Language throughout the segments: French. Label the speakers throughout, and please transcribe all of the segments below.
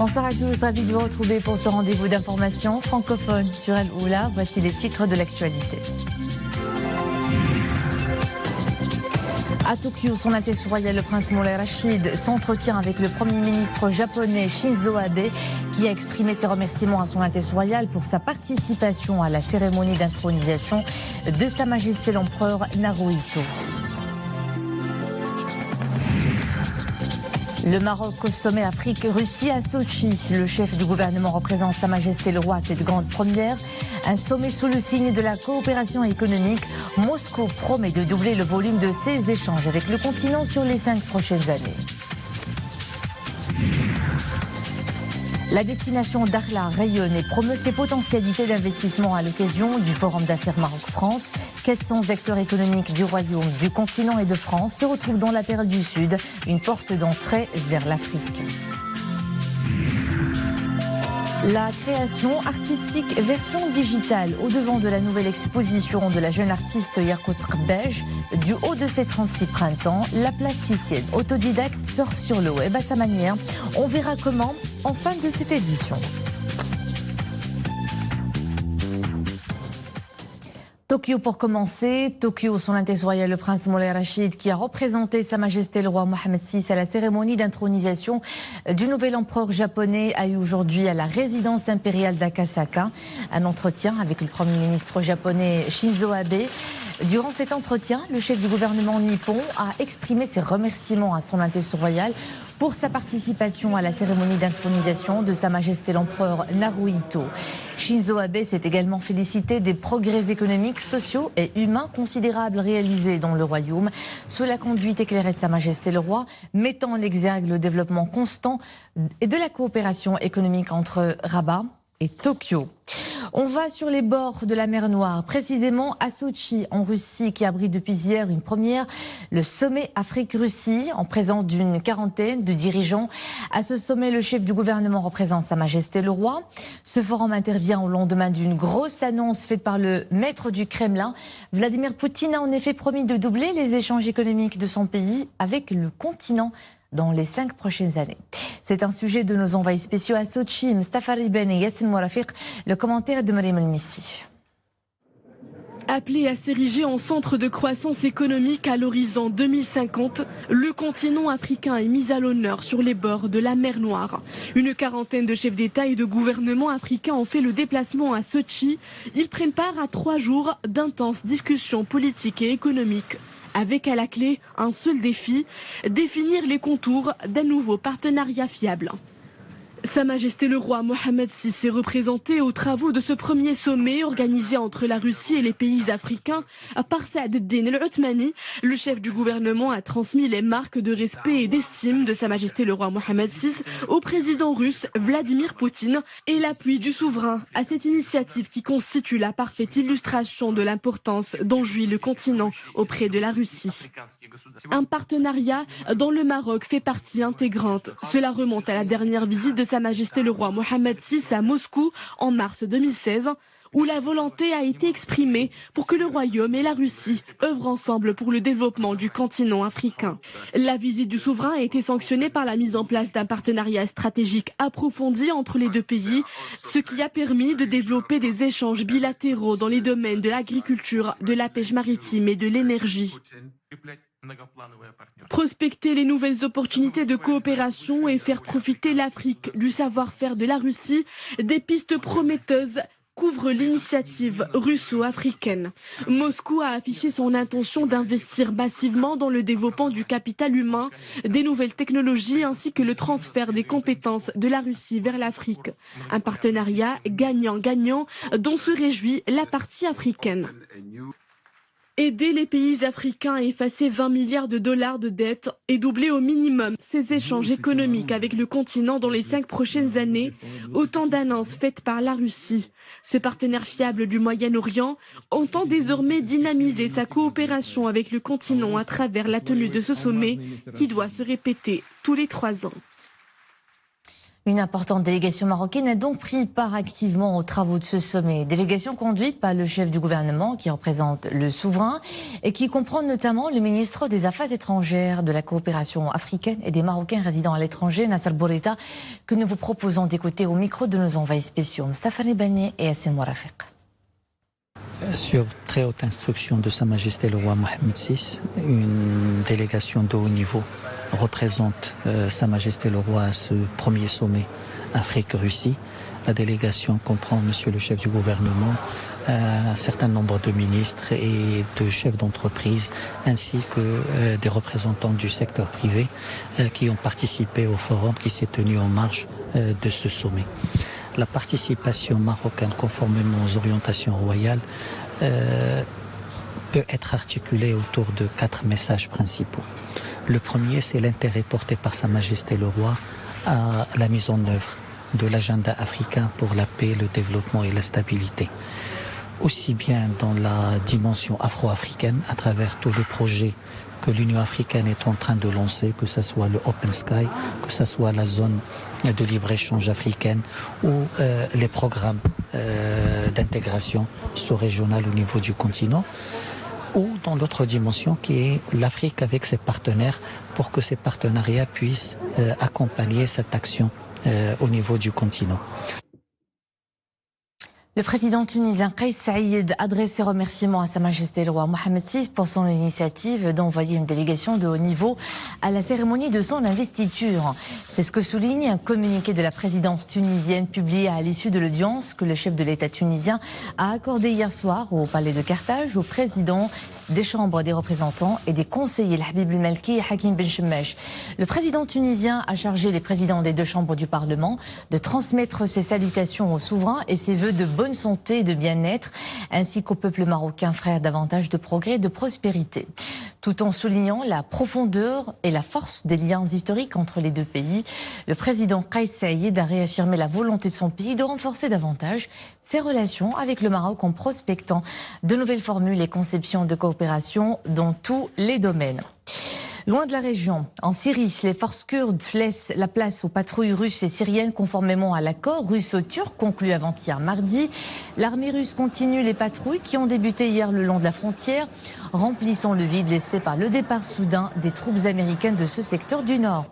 Speaker 1: Bonsoir à tous, ravi de vous retrouver pour ce rendez-vous d'information francophone sur Al Oula. Voici les titres de l'actualité. À Tokyo, son Altesse royale, le prince Moulay Rachid, s'entretient avec le Premier ministre japonais Shinzo Abe, qui a exprimé ses remerciements à son Altesse royale pour sa participation à la cérémonie d'intronisation de Sa Majesté l'Empereur Naruhito. Le Maroc au sommet Afrique-Russie à Sochi. Le chef du gouvernement représente Sa Majesté le Roi à cette grande première. Un sommet sous le signe de la coopération économique. Moscou promet de doubler le volume de ses échanges avec le continent sur les 5 prochaines années. La destination Dakhla rayonne et promeut ses potentialités d'investissement à l'occasion du Forum d'affaires Maroc-France. 400 acteurs économiques du Royaume, du continent et de France se retrouvent dans la période du Sud, une porte d'entrée vers l'Afrique. La création artistique version digitale au devant de la nouvelle exposition de la jeune artiste Yarkout Kbej. Du haut de ses 36 printemps, la plasticienne autodidacte surfe sur le web à sa manière. On verra comment en fin de cette édition. Tokyo pour commencer. Tokyo, son Altesse royale, le prince Moulay Rachid, qui a représenté Sa Majesté le roi Mohammed VI à la cérémonie d'intronisation du nouvel empereur japonais, a eu aujourd'hui à la résidence impériale d'Akasaka un entretien avec le Premier ministre japonais Shinzo Abe. Durant cet entretien, le chef du gouvernement nippon a exprimé ses remerciements à son Altesse royale pour sa participation à la cérémonie d'intronisation de Sa Majesté l'Empereur Naruhito. Shinzo Abe s'est également félicité des progrès économiques, sociaux et humains considérables réalisés dans le royaume sous la conduite éclairée de Sa Majesté le Roi, mettant en exergue le développement constant et de la coopération économique entre Rabat et Tokyo. On va sur les bords de la mer Noire, précisément à Sochi, en Russie, qui abrite depuis hier une première, le sommet Afrique-Russie, en présence d'une quarantaine de dirigeants. À ce sommet, le chef du gouvernement représente Sa Majesté le Roi. Ce forum intervient au lendemain d'une grosse annonce faite par le maître du Kremlin. Vladimir Poutine a en effet promis de doubler les échanges économiques de son pays avec le continent dans les 5 prochaines années. C'est un sujet de nos envoyés spéciaux à Sochi, Mustafa Riben et Yassine Mourafiq. Le commentaire de Mariam El-Missi.
Speaker 2: Appelé à s'ériger en centre de croissance économique à l'horizon 2050, le continent africain est mis à l'honneur sur les bords de la mer Noire. Une quarantaine de chefs d'État et de gouvernements africains ont fait le déplacement à Sochi. Ils prennent part à 3 jours d'intenses discussions politiques et économiques, avec à la clé un seul défi, définir les contours d'un nouveau partenariat fiable. Sa Majesté le roi Mohammed VI est représenté aux travaux de ce premier sommet organisé entre la Russie et les pays africains par Saad Eddin El-Othmani. Le chef du gouvernement a transmis les marques de respect et d'estime de Sa Majesté le roi Mohammed VI au président russe Vladimir Poutine et l'appui du souverain à cette initiative qui constitue la parfaite illustration de l'importance dont jouit le continent auprès de la Russie. Un partenariat dont le Maroc fait partie intégrante. Cela remonte à la dernière visite de Sa Majesté le roi Mohammed VI à Moscou en mars 2016, où la volonté a été exprimée pour que le Royaume et la Russie œuvrent ensemble pour le développement du continent africain. La visite du souverain a été sanctionnée par la mise en place d'un partenariat stratégique approfondi entre les deux pays, ce qui a permis de développer des échanges bilatéraux dans les domaines de l'agriculture, de la pêche maritime et de l'énergie. Prospecter les nouvelles opportunités de coopération et faire profiter l'Afrique du savoir-faire de la Russie, des pistes prometteuses couvre l'initiative russo-africaine. Moscou a affiché son intention d'investir massivement dans le développement du capital humain, des nouvelles technologies ainsi que le transfert des compétences de la Russie vers l'Afrique. Un partenariat gagnant-gagnant dont se réjouit la partie africaine. Aider les pays africains à effacer 20 milliards de dollars de dettes et doubler au minimum ces échanges économiques avec le continent dans les 5 prochaines années, autant d'annonces faites par la Russie. Ce partenaire fiable du Moyen-Orient entend désormais dynamiser sa coopération avec le continent à travers la tenue de ce sommet qui doit se répéter tous les 3 ans.
Speaker 1: Une importante délégation marocaine a donc pris part activement aux travaux de ce sommet. Délégation conduite par le chef du gouvernement qui représente le souverain et qui comprend notamment le ministre des Affaires étrangères, de la coopération africaine et des Marocains résidant à l'étranger, Nasser Bourita, que nous vous proposons d'écouter au micro de nos envoyés spéciaux, Stéphane Bani et Hassan Mourafiq.
Speaker 3: Sur très haute instruction de Sa Majesté le roi Mohammed VI, une délégation de haut niveau représente Sa Majesté le roi à ce premier sommet Afrique-Russie. La délégation comprend Monsieur le chef du gouvernement, un certain nombre de ministres et de chefs d'entreprise, ainsi que des représentants du secteur privé qui ont participé au forum qui s'est tenu en marge de ce sommet. La participation marocaine, conformément aux orientations royales, peut être articulée autour de 4 messages principaux. Le premier, c'est l'intérêt porté par Sa Majesté le Roi à la mise en œuvre de l'agenda africain pour la paix, le développement et la stabilité. Aussi bien dans la dimension afro-africaine, à travers tous les projets que l'Union africaine est en train de lancer, que ce soit le Open Sky, que ce soit la zone de libre-échange africaine ou les programmes d'intégration sous-régionale au niveau du continent, ou dans l'autre dimension qui est l'Afrique avec ses partenaires pour que ces partenariats puissent accompagner cette action au niveau du continent.
Speaker 1: Le président tunisien Kais Saïed adresse ses remerciements à Sa Majesté le roi Mohammed VI pour son initiative d'envoyer une délégation de haut niveau à la cérémonie de son investiture. C'est ce que souligne un communiqué de la présidence tunisienne publié à l'issue de l'audience que le chef de l'État tunisien a accordé hier soir au palais de Carthage au président des chambres des représentants et des conseillers Habib El-Malki et Hakim Ben Chemmeche. Le président tunisien a chargé les présidents des 2 chambres du Parlement de transmettre ses salutations au souverain et ses vœux de bonne santé et de bien-être, ainsi qu'au peuple marocain frère davantage de progrès et de prospérité. Tout en soulignant la profondeur et la force des liens historiques entre les 2 pays, le président Kais Saïed a réaffirmé la volonté de son pays de renforcer davantage ses relations avec le Maroc en prospectant de nouvelles formules et conceptions de coopération dans tous les domaines. Loin de la région, en Syrie, les forces kurdes laissent la place aux patrouilles russes et syriennes conformément à l'accord russo-turc conclu avant-hier mardi. L'armée russe continue les patrouilles qui ont débuté hier le long de la frontière, remplissant le vide laissé par le départ soudain des troupes américaines de ce secteur du nord.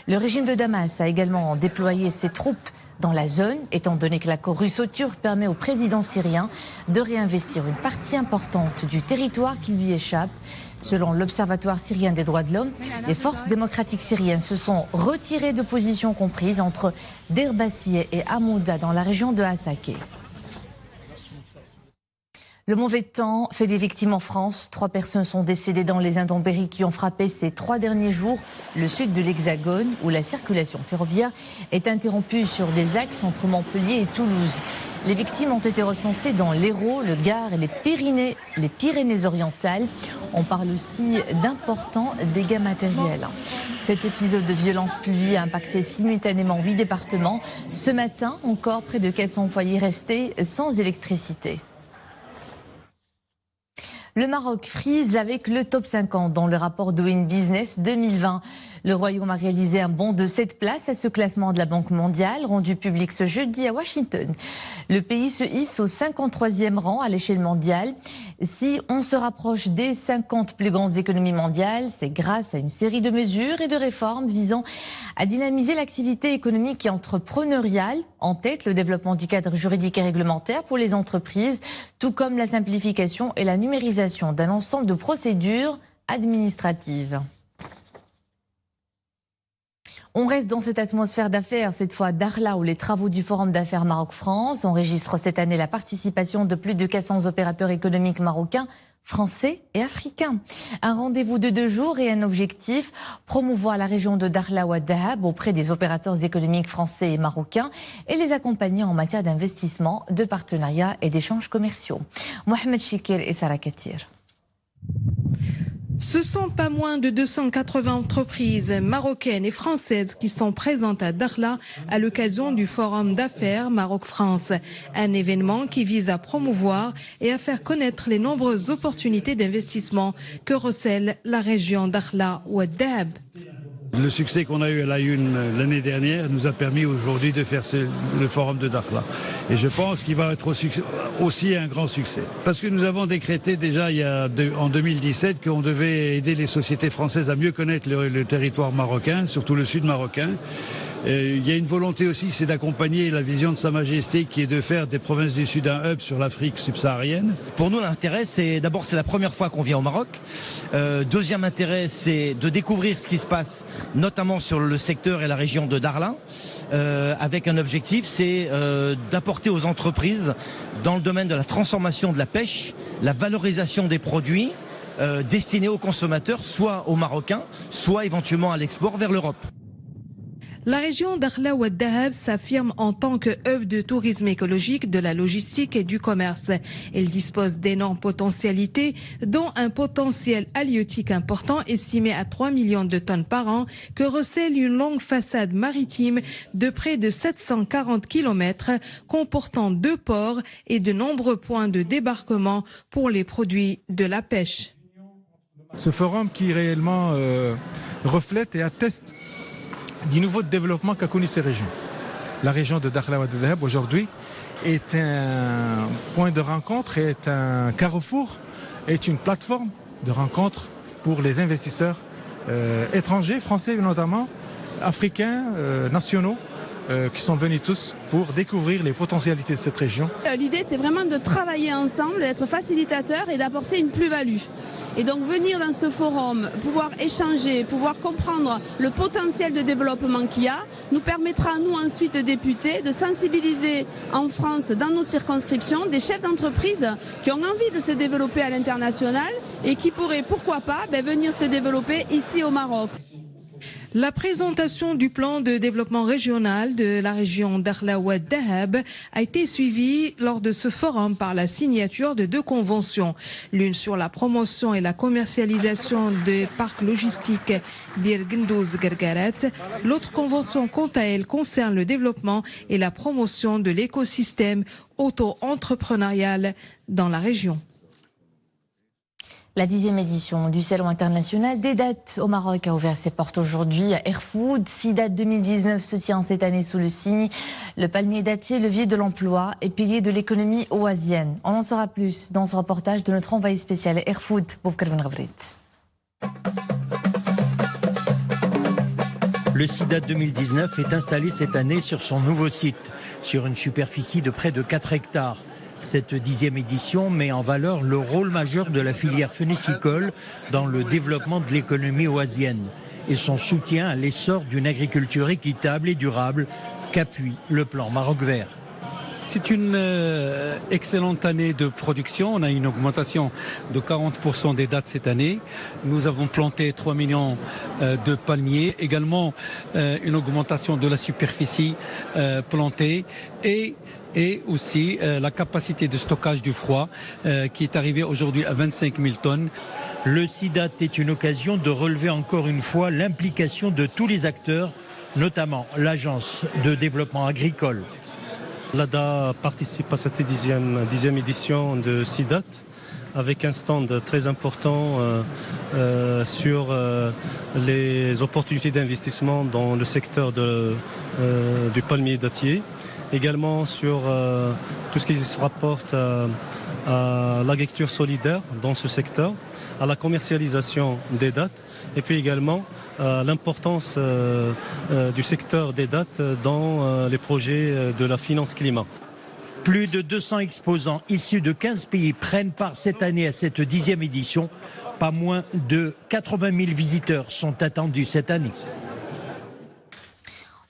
Speaker 1: Le régime de Damas a également déployé ses troupes dans la zone, étant donné que l'accord russo-turc permet au président syrien de réinvestir une partie importante du territoire qui lui échappe. Selon l'Observatoire syrien des droits de l'homme, les forces démocratiques syriennes se sont retirées de positions comprises entre Derbassieh et Hamouda dans la région de Hasakeh. Le mauvais temps fait des victimes en France. 3 personnes sont décédées dans les intempéries qui ont frappé ces 3 derniers jours le sud de l'Hexagone, où la circulation ferroviaire est interrompue sur des axes entre Montpellier et Toulouse. Les victimes ont été recensées dans l'Hérault, le Gard et les Pyrénées-Orientales. On parle aussi d'importants dégâts matériels. Cet épisode de violente pluie a impacté simultanément 8 départements. Ce matin, encore près de 400 foyers restés sans électricité. Le Maroc frise avec le top 50 dans le rapport Doing Business 2020. Le Royaume a réalisé un bond de 7 places à ce classement de la Banque mondiale, rendu public ce jeudi à Washington. Le pays se hisse au 53e rang à l'échelle mondiale. Si on se rapproche des 50 plus grandes économies mondiales, c'est grâce à une série de mesures et de réformes visant à dynamiser l'activité économique et entrepreneuriale. En tête, le développement du cadre juridique et réglementaire pour les entreprises, tout comme la simplification et la numérisation d'un ensemble de procédures administratives. On reste dans cette atmosphère d'affaires, cette fois à Dakhla, où les travaux du Forum d'affaires Maroc-France enregistrent cette année la participation de plus de 400 opérateurs économiques marocains, français et africains. Un rendez-vous de 2 jours et un objectif, promouvoir la région de Dakhla Ouad Dahab auprès des opérateurs économiques français et marocains et les accompagner en matière d'investissement, de partenariat et d'échanges commerciaux. Mohamed Chikir et Sarah Katir.
Speaker 2: Ce sont pas moins de 280 entreprises marocaines et françaises qui sont présentes à Dakhla à l'occasion du Forum d'affaires Maroc-France. Un événement qui vise à promouvoir et à faire connaître les nombreuses opportunités d'investissement que recèle la région Dakhla Ouad Dahab.
Speaker 4: Le succès qu'on a eu à la Une l'année dernière nous a permis aujourd'hui de faire le forum de Dakhla. Et je pense qu'il va être aussi un grand succès. Parce que nous avons décrété déjà en 2017 qu'on devait aider les sociétés françaises à mieux connaître le territoire marocain, surtout le sud marocain. Il y a une volonté aussi, c'est d'accompagner la vision de Sa Majesté qui est de faire des provinces du Sud un hub sur l'Afrique subsaharienne.
Speaker 5: Pour nous, l'intérêt, c'est d'abord, c'est la première fois qu'on vient au Maroc. Deuxième intérêt, c'est de découvrir ce qui se passe, notamment sur le secteur et la région de Dakhla, avec un objectif, c'est d'apporter aux entreprises, dans le domaine de la transformation de la pêche, la valorisation des produits destinés aux consommateurs, soit aux Marocains, soit éventuellement à l'export vers l'Europe.
Speaker 6: La région Dakhla Oued Dahab s'affirme en tant que hub de tourisme écologique, de la logistique et du commerce. Elle dispose d'énormes potentialités, dont un potentiel halieutique important estimé à 3 millions de tonnes par an, que recèle une longue façade maritime de près de 740 km, comportant 2 ports et de nombreux points de débarquement pour les produits de la pêche.
Speaker 7: Ce forum qui réellement reflète et atteste du nouveau développement qu'a connu ces régions. La région de Dakhla Oued Dahab aujourd'hui est un point de rencontre, est un carrefour, est une plateforme de rencontre pour les investisseurs étrangers, français notamment, africains, nationaux, qui sont venus tous pour découvrir les potentialités de cette région.
Speaker 8: L'idée, c'est vraiment de travailler ensemble, d'être facilitateur et d'apporter une plus-value. Et donc venir dans ce forum, pouvoir échanger, pouvoir comprendre le potentiel de développement qu'il y a, nous permettra, nous ensuite députés, de sensibiliser en France, dans nos circonscriptions, des chefs d'entreprise qui ont envie de se développer à l'international et qui pourraient, pourquoi pas, venir se développer ici au Maroc.
Speaker 6: La présentation du plan de développement régional de la région Dakhla Oued Dahab a été suivie lors de ce forum par la signature de 2 conventions. L'une sur la promotion et la commercialisation des parcs logistiques Bir Gendouz Gargarat. L'autre convention, quant à elle, concerne le développement et la promotion de l'écosystème auto-entrepreneurial dans la région.
Speaker 1: La 10e édition du Salon international des dattes au Maroc a ouvert ses portes aujourd'hui à Erfoud. Sidat 2019 se tient cette année sous le signe. Le palmier dattier, levier de l'emploi et pilier de l'économie oasienne. On en saura plus dans ce reportage de notre envoyé spécial à Erfoud, Boubkar Ben Ghabrit.
Speaker 9: Le Sidat 2019 est installé cette année sur son nouveau site, sur une superficie de près de 4 hectares. Cette 10e édition met en valeur le rôle majeur de la filière phénicicole dans le développement de l'économie oasienne et son soutien à l'essor d'une agriculture équitable et durable qu'appuie le plan Maroc Vert.
Speaker 10: C'est une excellente année de production. On a une augmentation de 40% des dattes cette année. Nous avons planté 3 millions de palmiers. Également une augmentation de la superficie plantée et aussi la capacité de stockage du froid qui est arrivée aujourd'hui à 25 000 tonnes.
Speaker 9: Le Sidat est une occasion de relever encore une fois l'implication de tous les acteurs, notamment l'Agence de développement agricole.
Speaker 11: L'ADA participe à cette 10e édition de Sidat avec un stand très important sur les opportunités d'investissement dans le secteur du palmier dattier. Également sur tout ce qui se rapporte à l'agriculture solidaire dans ce secteur, à la commercialisation des dattes et puis également l'importance du secteur des dattes dans les projets de la finance climat.
Speaker 9: Plus de 200 exposants issus de 15 pays prennent part cette année à cette 10e édition. Pas moins de 80 000 visiteurs sont attendus cette année.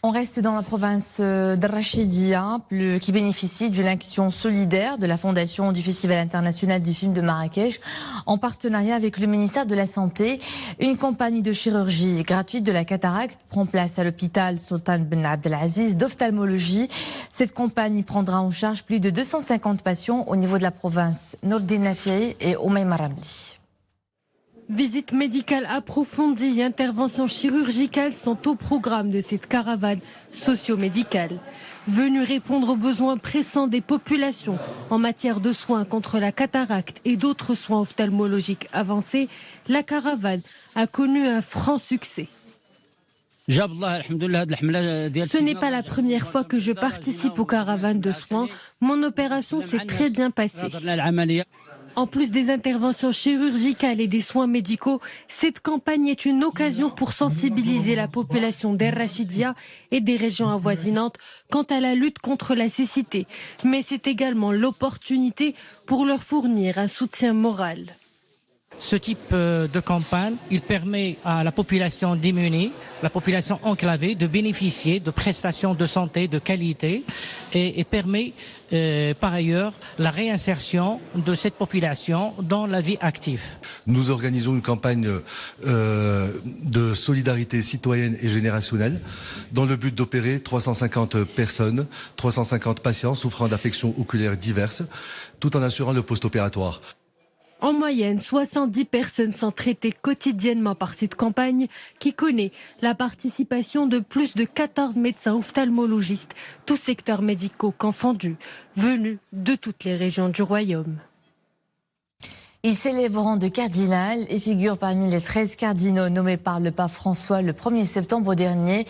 Speaker 1: On reste dans la province d'Rachidia, qui bénéficie d'une action solidaire de la Fondation du Festival international du film de Marrakech, en partenariat avec le ministère de la Santé. Une campagne de chirurgie gratuite de la cataracte prend place à l'hôpital Sultan Ben Abdelaziz d'ophtalmologie. Cette campagne prendra en charge plus de 250 patients au niveau de la province Nourdine Nafiei et Oumaima Ramli.
Speaker 12: Visite médicale approfondie et interventions chirurgicales sont au programme de cette caravane socio-médicale. Venue répondre aux besoins pressants des populations en matière de soins contre la cataracte et d'autres soins ophtalmologiques avancés, la caravane a connu un franc succès. Ce n'est pas la première fois que je participe aux caravanes de soins. Mon opération s'est très bien passée. En plus des interventions chirurgicales et des soins médicaux, cette campagne est une occasion pour sensibiliser la population d'El Rachidia et des régions avoisinantes quant à la lutte contre la cécité. Mais c'est également l'opportunité pour leur fournir un soutien moral.
Speaker 13: Ce type de campagne, il permet à la population démunie, la population enclavée, de bénéficier de prestations de santé de qualité et permet par ailleurs la réinsertion de cette population dans la vie active.
Speaker 14: Nous organisons une campagne de solidarité citoyenne et générationnelle dans le but d'opérer 350 personnes, 350 patients souffrant d'affections oculaires diverses, tout en assurant le post-opératoire.
Speaker 12: En moyenne, 70 personnes sont traitées quotidiennement par cette campagne qui connaît la participation de plus de 14 médecins ophtalmologistes, tous secteurs médicaux confondus, venus de toutes les régions du royaume.
Speaker 1: Il s'élève au rang de cardinal et figure parmi les 13 cardinaux nommés par le pape François le 1er septembre dernier.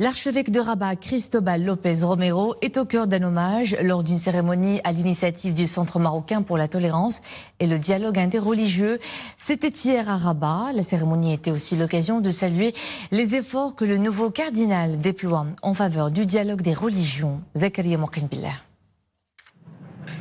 Speaker 1: L'archevêque de Rabat, Cristobal López Romero, est au cœur d'un hommage lors d'une cérémonie à l'initiative du Centre marocain pour la tolérance et le dialogue interreligieux. C'était hier à Rabat. La cérémonie était aussi l'occasion de saluer les efforts que le nouveau cardinal déploie en faveur du dialogue des religions. Zakaria Mokinbillah.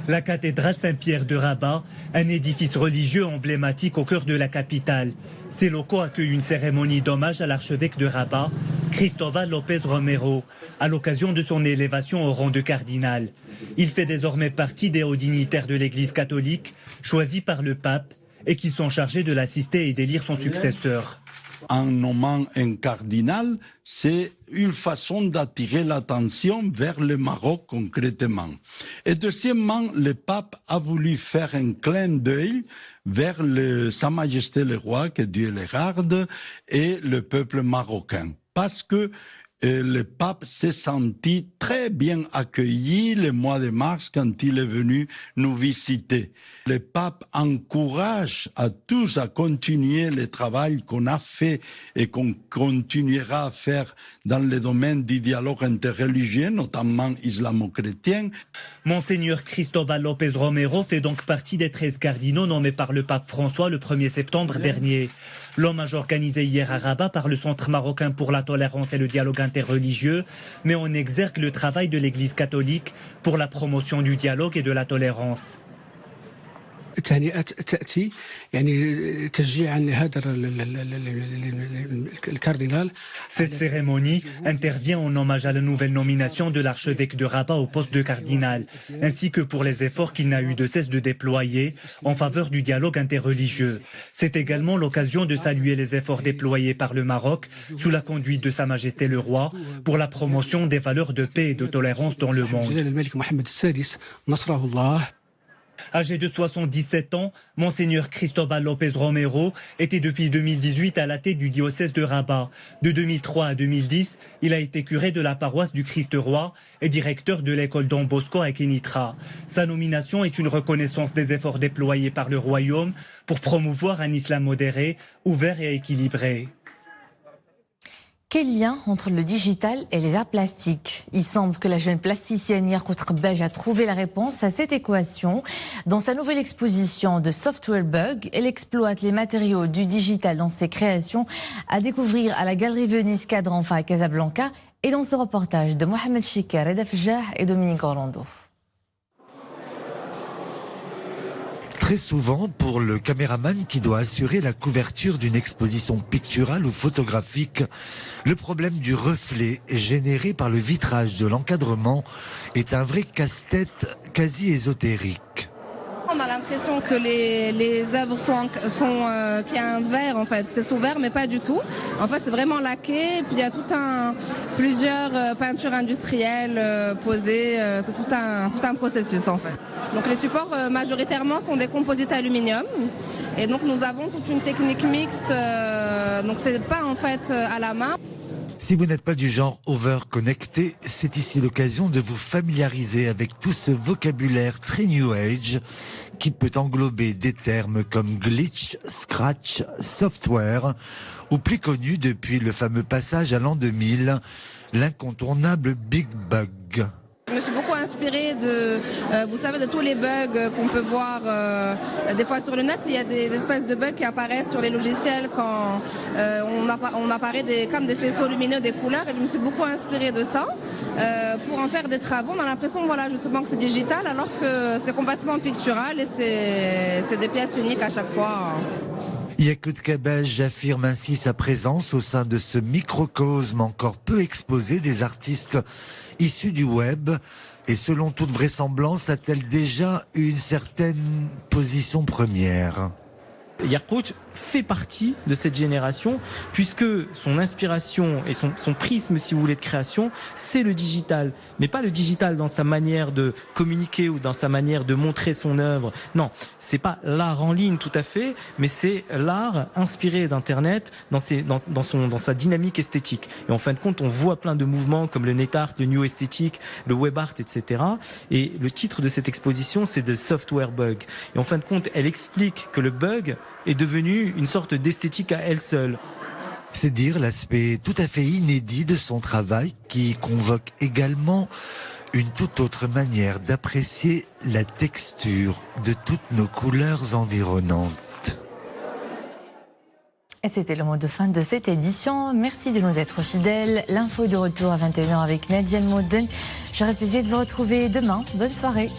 Speaker 15: La cathédrale Saint-Pierre de Rabat, un édifice religieux emblématique au cœur de la capitale. Ces locaux accueillent une cérémonie d'hommage à l'archevêque de Rabat, Cristobal López Romero, à l'occasion de son élévation au rang de cardinal. Il fait désormais partie des hauts dignitaires de l'Église catholique, choisis par le pape, et qui sont chargés de l'assister et d'élire son successeur.
Speaker 16: En nommant un cardinal, c'est une façon d'attirer l'attention vers le Maroc concrètement. Et deuxièmement, le pape a voulu faire un clin d'œil vers Sa Majesté le Roi, que Dieu le garde, et le peuple marocain. Parce que le pape s'est senti très bien accueilli le mois de mars quand il est venu nous visiter. Le pape encourage à tous à continuer le travail qu'on a fait et qu'on continuera à faire dans le domaine du dialogue interreligieux, notamment islamo-chrétien.
Speaker 15: Monseigneur Cristobal López Romero fait donc partie des 13 cardinaux nommés par le pape François le 1er septembre dernier. L'hommage organisé hier à Rabat par le Centre marocain pour la tolérance et le dialogue interreligieux met en exergue le travail de l'Église catholique pour la promotion du dialogue et de la tolérance. Cette cérémonie intervient en hommage à la nouvelle nomination de l'archevêque de Rabat au poste de cardinal, ainsi que pour les efforts qu'il n'a eu de cesse de déployer en faveur du dialogue interreligieux. C'est également l'occasion de saluer les efforts déployés par le Maroc sous la conduite de Sa Majesté le Roi pour la promotion des valeurs de paix et de tolérance dans le monde. Âgé de 77 ans, Monseigneur Cristobal López Romero était depuis 2018 à la tête du diocèse de Rabat. De 2003 à 2010, il a été curé de la paroisse du Christ-Roi et directeur de l'école Don Bosco à Kenitra. Sa nomination est une reconnaissance des efforts déployés par le royaume pour promouvoir un islam modéré, ouvert et équilibré.
Speaker 1: Quel lien entre le digital et les arts plastiques? Il semble que la jeune plasticienne Yarkout Belge a trouvé la réponse à cette équation. Dans sa nouvelle exposition de Software Bug, elle exploite les matériaux du digital dans ses créations, à découvrir à la Galerie Venise Cadre-Enfa à Casablanca et dans ce reportage de Mohamed Chikar, Reda Fjah et Dominique Orlando.
Speaker 17: Très souvent, pour le caméraman qui doit assurer la couverture d'une exposition picturale ou photographique, le problème du reflet généré par le vitrage de l'encadrement est un vrai casse-tête quasi ésotérique.
Speaker 18: On a l'impression que les œuvres qu'il y a un verre en fait, que c'est sous verre mais pas du tout. En fait c'est vraiment laqué et puis il y a plusieurs peintures industrielles posées, c'est tout un processus en fait. Donc les supports majoritairement sont des composites aluminium et donc nous avons toute une technique mixte, donc c'est pas en fait à la main.
Speaker 17: Si vous n'êtes pas du genre over-connecté, c'est ici l'occasion de vous familiariser avec tout ce vocabulaire très New Age qui peut englober des termes comme glitch, scratch, software ou plus connu depuis le fameux passage à l'an 2000, l'incontournable Big Bug.
Speaker 18: Je me suis beaucoup inspirée vous savez, de tous les bugs qu'on peut voir des fois sur le net. Il y a des espèces de bugs qui apparaissent sur les logiciels quand on apparaît comme des faisceaux lumineux, des couleurs. Et je me suis beaucoup inspirée de ça pour en faire des travaux. On a l'impression, justement que c'est digital, alors que c'est complètement pictural et c'est des pièces uniques à chaque fois.
Speaker 17: Yacout Kabaj affirme ainsi sa présence au sein de ce microcosme encore peu exposé des artistes issus du web. Et selon toute vraisemblance, a-t-elle déjà une certaine position première ?
Speaker 19: Yacout fait partie de cette génération puisque son inspiration et son prisme, si vous voulez, de création, c'est le digital. Mais pas le digital dans sa manière de communiquer ou dans sa manière de montrer son œuvre. Non, c'est pas l'art en ligne tout à fait, mais c'est l'art inspiré d'Internet dans sa dynamique esthétique. Et en fin de compte, on voit plein de mouvements comme le net art, le new esthétique, le web art, etc. Et le titre de cette exposition, c'est The Software Bug. Et en fin de compte, elle explique que le bug est devenu une sorte d'esthétique à elle seule.
Speaker 17: C'est dire l'aspect tout à fait inédit de son travail qui convoque également une toute autre manière d'apprécier la texture de toutes nos couleurs environnantes.
Speaker 1: Et c'était le mot de fin de cette édition. Merci de nous être fidèles. L'info de retour à 21h avec Nadia Moden. J'aurai plaisir de vous retrouver demain. Bonne soirée.